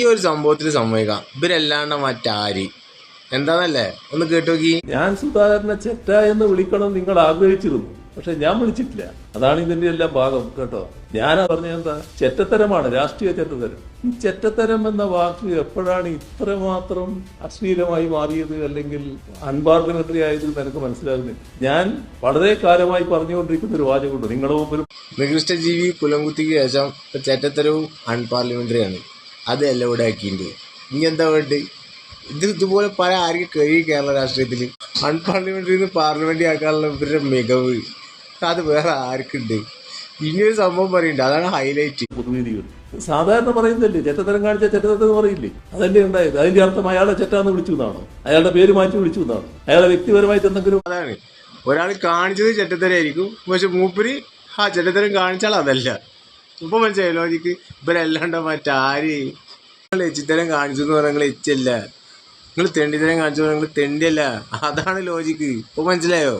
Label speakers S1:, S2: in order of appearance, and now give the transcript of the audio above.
S1: ഈ ഒരു സംഭവത്തിൽ സമ്മതിക്കാം, ഇവരല്ലാണ്ട് മറ്റാര് എന്താന്നല്ലേ ഒന്ന് കേട്ടോക്കി.
S2: ഞാൻ സുധാകരനെ ചെറ്റ എന്ന് വിളിക്കണം നിങ്ങൾ ആഗ്രഹിച്ചിരുന്നു, പക്ഷെ ഞാൻ വിളിച്ചിട്ടില്ല. അതാണ് ഇതിന്റെ എല്ലാം ഭാഗം കേട്ടോ. ഞാൻ പറഞ്ഞത് എന്താ, ചെറ്റത്തരമാണ്, രാഷ്ട്രീയ ചെറ്റത്തരം. ഈ ചെറ്റത്തരം എന്ന വാക്ക് എപ്പോഴാണ് ഇത്രമാത്രം അശ്ലീലമായി മാറിയത്, അല്ലെങ്കിൽ അൺപാർലമെന്ററി ആയത് എനിക്ക് മനസ്സിലാകുന്നില്ല. ഞാൻ വളരെ കാലമായി പറഞ്ഞുകൊണ്ടിരിക്കുന്ന ഒരു വാചകമുണ്ട് നിങ്ങളുടെ മുമ്പിലും.
S1: നികൃഷ്ടജീവി കുലംകുത്തിക്ക് ശേഷം ചെറ്റത്തരവും അൺപാർലമെന്ററിയാണ്. അത് എല്ലാം ഇവിടെ ആക്കിയിട്ടുണ്ട്. ഇനി എന്താ വേണ്ട? ഇതുപോലെ പല ആർക്കും കഴിയും കേരള രാഷ്ട്രീയത്തിൽ. അൺപാർലമെന്ററിന്ന് പാർലമെന്ററി ആക്കാനുള്ള ഇവരുടെ മികവ് അത് വേറെ ആർക്കുണ്ട്? ഇനിയൊരു സംഭവം പറയുന്നുണ്ട്, അതാണ് ഹൈലൈറ്റ്.
S2: പൊതുവേദികൾ സാധാരണ പറയുന്നല്ലേ, ചെറ്റത്തരം കാണിച്ച ചെറ്റത്തരം പറയില്ലേ, അതല്ലേ ഉണ്ടായത്. അതിന്റെ അർത്ഥം അയാളെ ചെറ്റാന്ന് വിളിച്ചു എന്നാണോ? അയാളുടെ പേര് മാറ്റി വിളിച്ചു എന്നാണോ? അയാളെ വ്യക്തിപരമായിട്ട് എന്തെങ്കിലും?
S1: അതാണ്, ഒരാൾ കാണിച്ചത് ചെറ്റത്തരായിരിക്കും, പക്ഷെ മൂപ്പര് ആ ചെറ്റത്തരം കാണിച്ചാൽ അതല്ല. ഇപ്പം മനസ്സിലായി ലോജിക്ക്. ഇവരല്ലാണ്ട് മറ്റാര് നിങ്ങൾ എച്ചിത്തരം കാണിച്ചു എന്ന് പറഞ്ഞാൽ നിങ്ങൾ എച്ചല്ല, നിങ്ങൾ തെണ്ടിത്തരം കാണിച്ചു പറഞ്ഞാൽ നിങ്ങൾ തെണ്ടിയല്ല. അതാണ് ലോജിക്ക്. ഇപ്പം മനസ്സിലായോ?